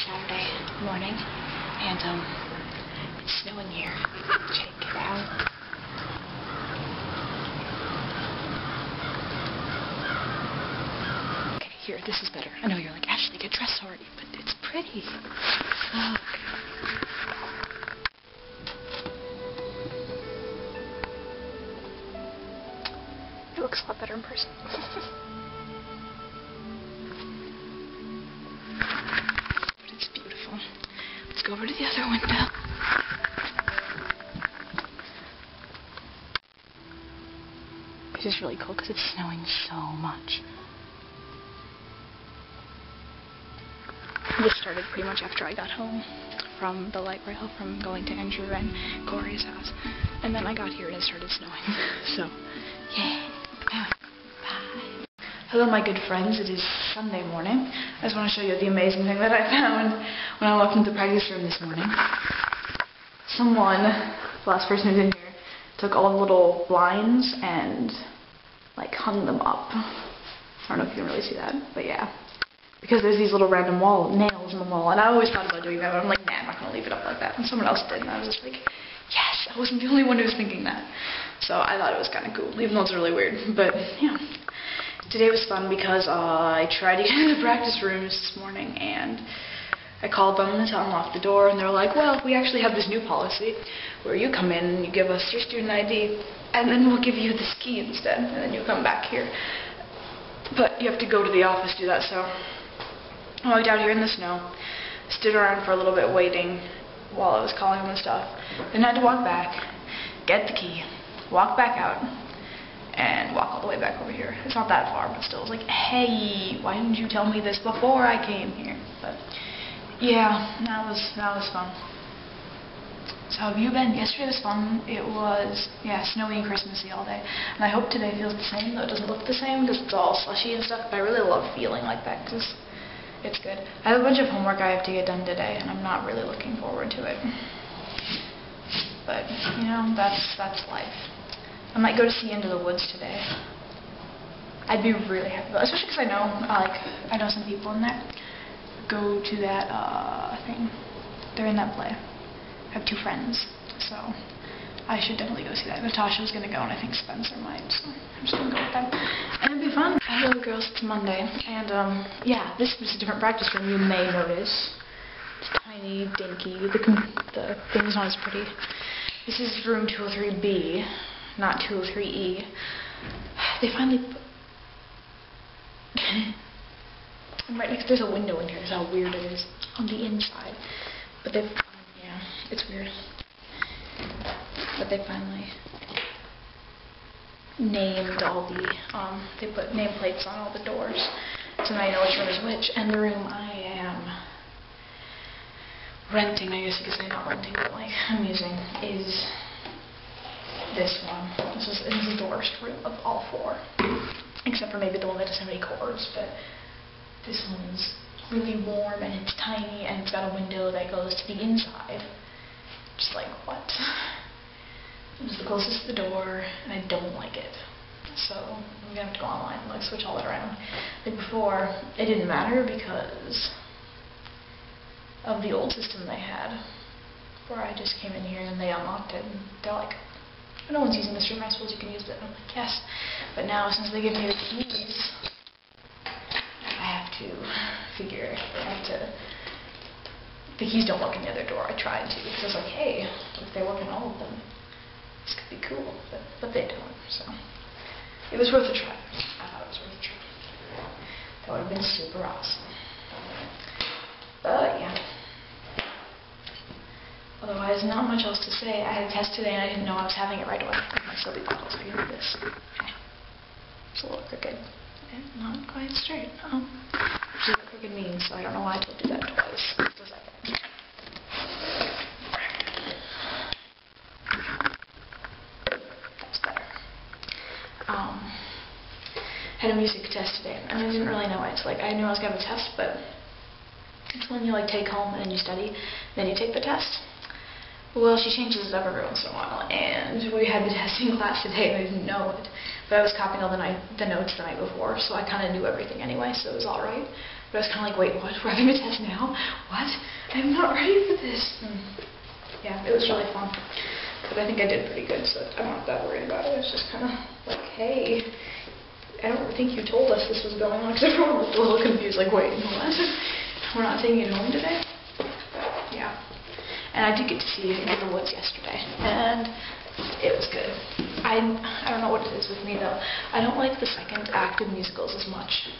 Saturday morning, and it's snowing here. Check it out. Okay, here, this is better. I know you're like, Ashley, get dressed already, but it's pretty. Look. It looks a lot better in person. But it's beautiful. Let's go over to the other window. This is really cool because it's snowing so much. This started pretty much after I got home from the light rail, from going to Andrew and Corey's house. And then I got here and it started snowing. So, yeah. Bye. Hello, my good friends. It is Sunday morning. I just want to show you the amazing thing that I found when I walked into the practice room this morning. Someone, the last person who's in here, took all the little blinds and like hung them up. I don't know if you can really see that, but yeah. Because there's these little random nails in the wall, and I always thought about doing that, but I'm like, nah, I'm not going to leave it up like that. And someone else did, and I was just like, yes, I wasn't the only one who was thinking that. So I thought it was kind of cool, even though it's really weird. But, yeah. Today was fun because I tried to get into the practice rooms this morning, and I called them to unlock the door, and they were like, well, we actually have this new policy where you come in and you give us your student ID, and then we'll give you this key instead, and then you come back here. But you have to go to the office to do that, so I walked out here in the snow, stood around for a little bit waiting while I was calling them and stuff, then had to walk back, get the key, walk back out, and walk all the way back over here. It's not that far, but still, it's like, hey, why didn't you tell me this before I came here? But yeah, that was fun. So how have you been? Yesterday was fun. It was, yeah, snowy and Christmassy all day. And I hope today feels the same, though it doesn't look the same because it's all slushy and stuff, but I really love feeling like that because it's good. I have a bunch of homework I have to get done today, and I'm not really looking forward to it. But, you know, that's life. I might go to see Into the Woods today. I'd be really happy about it, especially because I know some people in there. Go to that thing. They're in that play. I have 2 friends, so I should definitely go see that. Natasha was gonna go, and I think Spencer might, so I'm just gonna go with them. And it'll be fun. Hello, girls. It's Monday, and yeah, this was a different practice room. You may notice it's tiny, dinky. The thing's not as pretty. This is room 203B, not 203E. They finally put. I'm right next. There's a window in here. That's how weird it is on the inside. But they've, yeah, it's weird. But they finally named all the, they put nameplates on all the doors, so now I know which room is which. And the room I am renting, I guess you could say, not renting, but like I'm using, is this one. This is the worst room of all 4, except for maybe the one that doesn't have any cords, but this one's really warm, and it's tiny, and it's got a window that goes to the inside. Just like, what? It's the closest to the door, and I don't like it. So I'm gonna have to go online and like switch all that around. Like before, it didn't matter because of the old system they had, where I just came in here and they unlocked it, and they're like, no one's using this room, I suppose you can use it. And I'm like, yes. But now, since they give me the keys, the keys don't work in the other door. I tried to, because I was like, hey, if they work in all of them, this could be cool, but they don't, so it was worth a try. I thought it was worth a try. That would have been super awesome. But yeah. Otherwise, not much else to say. I had a test today and I didn't know I was having it right away. My soapy bottles are here with this. Okay. It's a little crooked. And not quite straight. Which is what crooked means, so I don't know why I told you that twice. That's better. Had a music test today, and I didn't really know it. It's like, I knew I was going to have a test, but it's when you like take home and then you study, then you take the test. Well, she changes it up every once in a while, and we had the testing class today, and I didn't know it. But I was copying all the notes the night before, so I kind of knew everything anyway, so it was alright. But I was kind of like, wait, what? We're having a test now? What? I'm not ready for this. Yeah, it was really fun. But I think I did pretty good, so I'm not that worried about it. It's just kind of like, hey, I don't think you told us this was going on, because everyone looked a little confused, like, wait, what? We're not taking it home today? But, yeah. And I did get to see it in the woods yesterday, and it was good. I don't know what it is with me, though. I don't like the second act of musicals as much.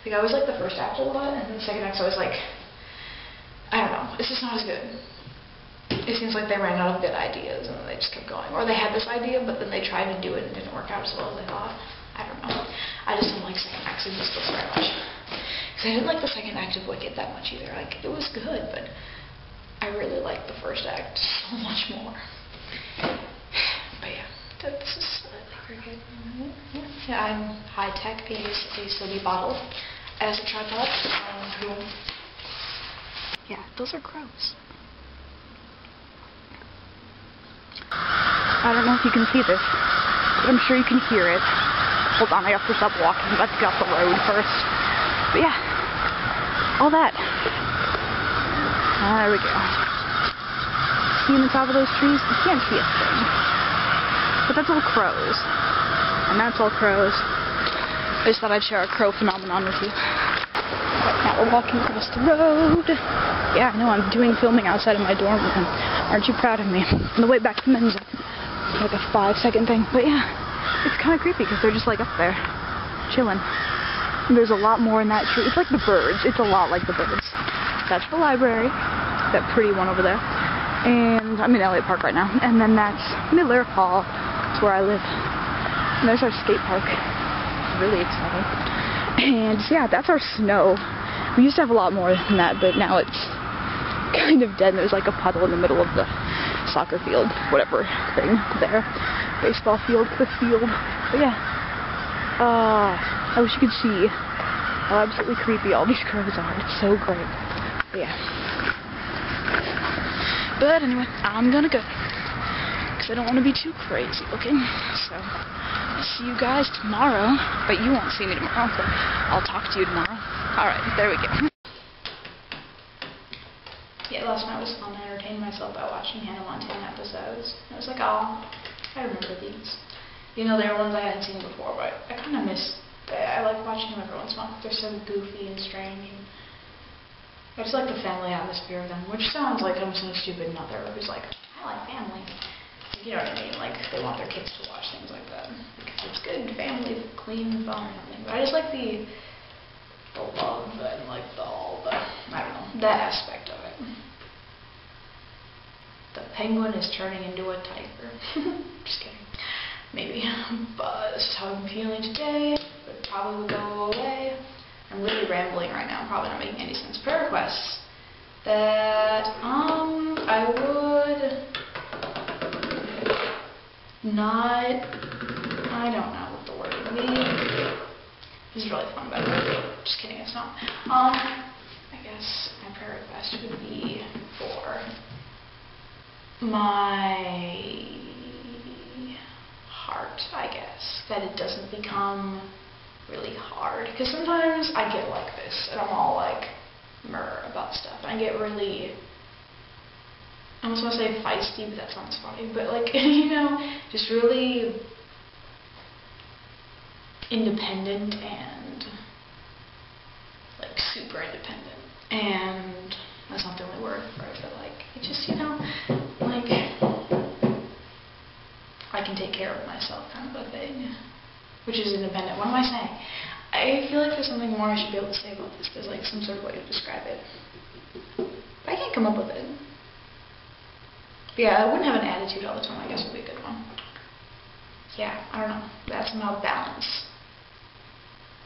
Like, I always like the first act a lot, and then the second act's always like, I don't know, it's just not as good. It seems like they ran out of good ideas, and then they just kept going. Or they had this idea, but then they tried to do it and it didn't work out as well as they thought. I don't know. I just don't like second acts of musicals very much. Because I didn't like the second act of Wicked that much either. Like, it was good, but I really liked the first act so much more. But yeah, this is slightly crooked. Yeah, I'm high-tech. I use a soda bottle as a tripod. Yeah, those are gross. I don't know if you can see this, but I'm sure you can hear it. Hold on, I have to stop walking. Let's get off the road first. But yeah, all that. There we go. See in the top of those trees? You can't see a thing. But that's all crows. And that's all crows. I just thought I'd share a crow phenomenon with you. But now we're walking across the road. Yeah, I know, I'm doing filming outside of my dorm room. Aren't you proud of me? On the way back to Menza. Like a 5-second thing. But yeah, it's kind of creepy because they're just like up there, chilling. And there's a lot more in that tree. It's like the birds. It's a lot like the birds. That's the library. That pretty one over there. And I'm in Elliott Park right now. And then that's Miller Hall. That's where I live. And there's our skate park. It's really exciting. And yeah, that's our snow. We used to have a lot more than that, but now it's kind of dead. There's like a puddle in the middle of the soccer field, whatever thing there. Baseball field, cliff field. But yeah. I wish you could see how absolutely creepy all these crows are. It's so great. But yeah. But anyway, I'm gonna go. Because I don't want to be too crazy looking. So, I'll see you guys tomorrow. But you won't see me tomorrow. But I'll talk to you tomorrow. Alright, there we go. Yeah, last night was fun. I entertained myself by watching Hannah Montana episodes. I was like, oh, I remember these. You know, they were ones I hadn't seen before, but I kind of miss. I like watching them every once in a while. They're so goofy and strange. And I just like the family atmosphere of them, which sounds like I'm some stupid mother who's like, I like family. You know what I mean? Like, they want their kids to watch things like that. Because it's good family, clean, fun, or something. But I just like the love and like all the, I don't know, that aspect of it. The penguin is turning into a tiger. Just kidding. Maybe. But this is how I'm feeling today. But probably will go away. I'm really rambling right now. I'm probably not making any sense. Prayer requests. That, I would not, I don't know what the word would be. This is really fun, by the way. Just kidding, it's not. I guess my prayer request would be for my heart, I guess. That it doesn't become really hard. Because sometimes I get like this, and I'm all like, about stuff. And I get really, I almost want to say feisty, but that sounds funny. But like, you know, just really independent and like super independent. And that's not the only word for it, but like, it just, you know, like, I can take care of myself kind of a thing. Which is independent. What am I saying? I feel like there's something more I should be able to say about this. There's like some sort of way to describe it. But I can't come up with it. But yeah, I wouldn't have an attitude all the time, I guess would be a good one. Yeah, I don't know. That's somehow balance.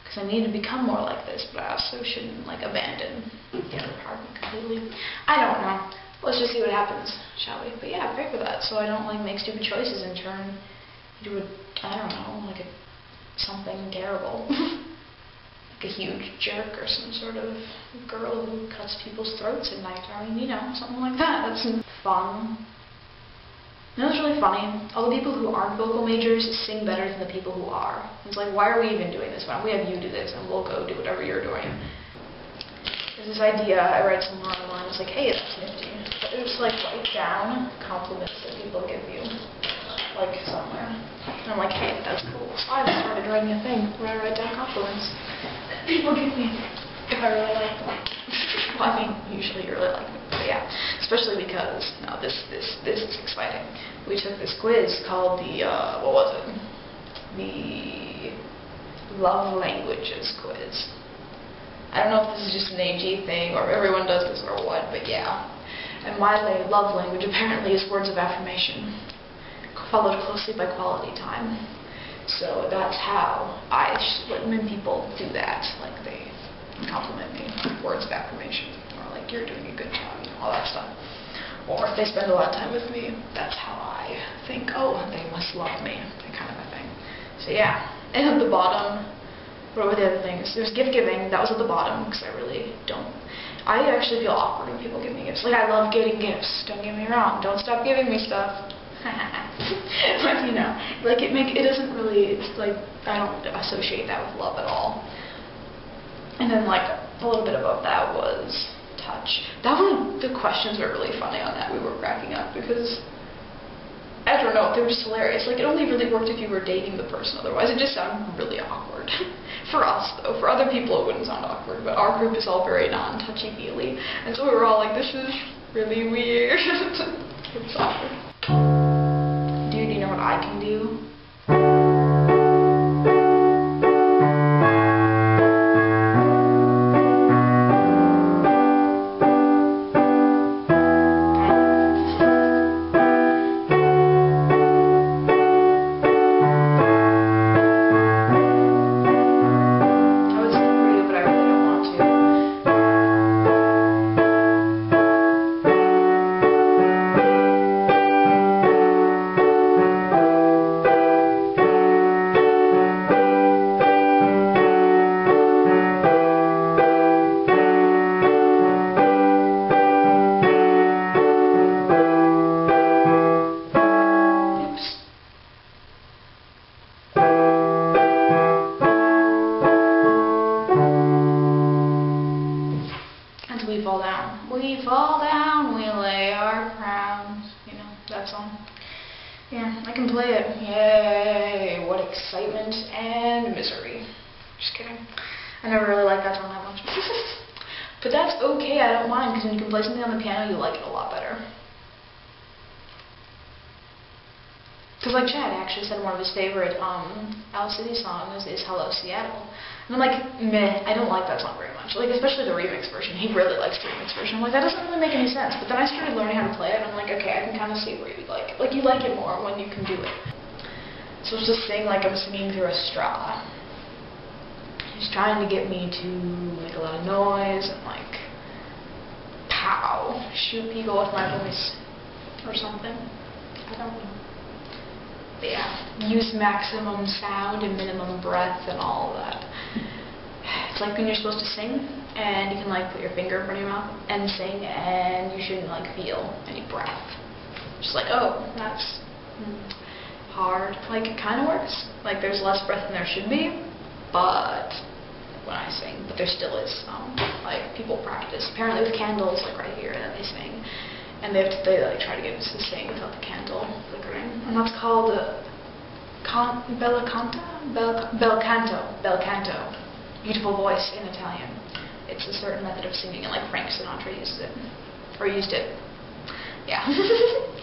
Because I need to become more like this, but I also shouldn't like abandon the other part completely. I don't know. Let's just see what happens, shall we? But yeah, pray for that, so I don't like make stupid choices and turn into a, I don't know, like something terrible. Like a huge jerk or some sort of girl who cuts people's throats at night. I mean, you know, something like that. That's fun. You know, it's really funny. All the people who aren't vocal majors sing better than the people who are. It's like, why are we even doing this? Why don't we have you do this and we'll go do whatever you're doing? this idea I read somewhere online. It was like, hey, that's nifty. But it was like, write down compliments that people give you, like somewhere. And I'm like, hey, that's cool. So I started writing a thing where I write down compliments that people give me if I really like them. Well, I mean, usually you really like them, but yeah. Especially because, no, this is exciting. We took this quiz called the, what was it? The Love Languages quiz. I don't know if this is just an AG thing or everyone does this or what, but yeah. And my love language apparently is words of affirmation, followed closely by quality time. So that's how when people do that, like they compliment me, words of affirmation, or like you're doing a good job, you know, all that stuff. Or if they spend a lot of time with me, that's how I think, oh, they must love me, that kind of a thing. So yeah, and at the bottom, what were the other things? There's gift giving, that was at the bottom, because I really don't. I actually feel awkward when people give me gifts. Like, I love getting gifts, don't get me wrong. Don't stop giving me stuff. But, you know, like, it doesn't really, it's like, I don't associate that with love at all. And then, like, a little bit above that was touch. That one, the questions were really funny on that. We were cracking up, because I don't know, they were just hilarious. Like, it only really worked if you were dating the person, otherwise it just sounded really awkward. For us, though. For other people, it wouldn't sound awkward, but our group is all very non-touchy-feely, and so we were all like, this is really weird. It's awkward. Dude, you know what I can do? We fall down, we lay our crowns. You know, that song. Yeah, I can play it. Yay! What excitement and misery. Just kidding. I never really liked that song that much. But that's okay, I don't mind, because when you can play something on the piano, you like it a lot better. Because like Chad actually said one of his favorite Owl City songs is Hello Seattle. And I'm like, meh, I don't like that song very much. Like, especially the remix version. He really likes the remix version. I'm like, that doesn't really make any sense. But then I started learning how to play it, and I'm like, okay, I can kind of see where you like it. Like, you like it more when you can do it. So it's just sing like I'm singing through a straw. He's trying to get me to make a lot of noise and like, pow, shoot people with my voice or something. I don't know. But yeah, use maximum sound and minimum breath and all of that. It's like when you're supposed to sing and you can like put your finger in front of your mouth and sing and you shouldn't like feel any breath. Just like, oh, that's hard. Like, it kind of works. Like, there's less breath than there should be, but when I sing, but there still is some. Like, people practice. Apparently with candles, like right here, that they sing. And they like try to get us to sing without the candle flickering. And that's called bel canto. Beautiful voice in Italian. It's a certain method of singing, and like Frank Sinatra uses it. Or used it. Yeah.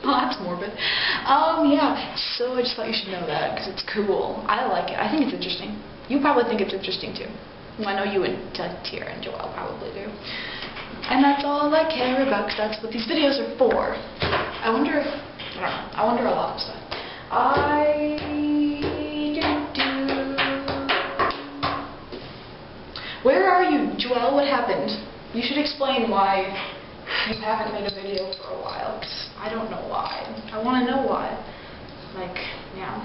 Well, that's morbid. Yeah. So I just thought you should know that, because it's cool. I like it. I think it's interesting. You probably think it's interesting too. Well, I know you and Tiara and Joelle probably do. And that's all I care about, because that's what these videos are for. I wonder if, I don't know, I wonder a lot of stuff. Where are you, Joelle? What happened? You should explain why you haven't made a video for a while, because I don't know why. I want to know why. Like, yeah.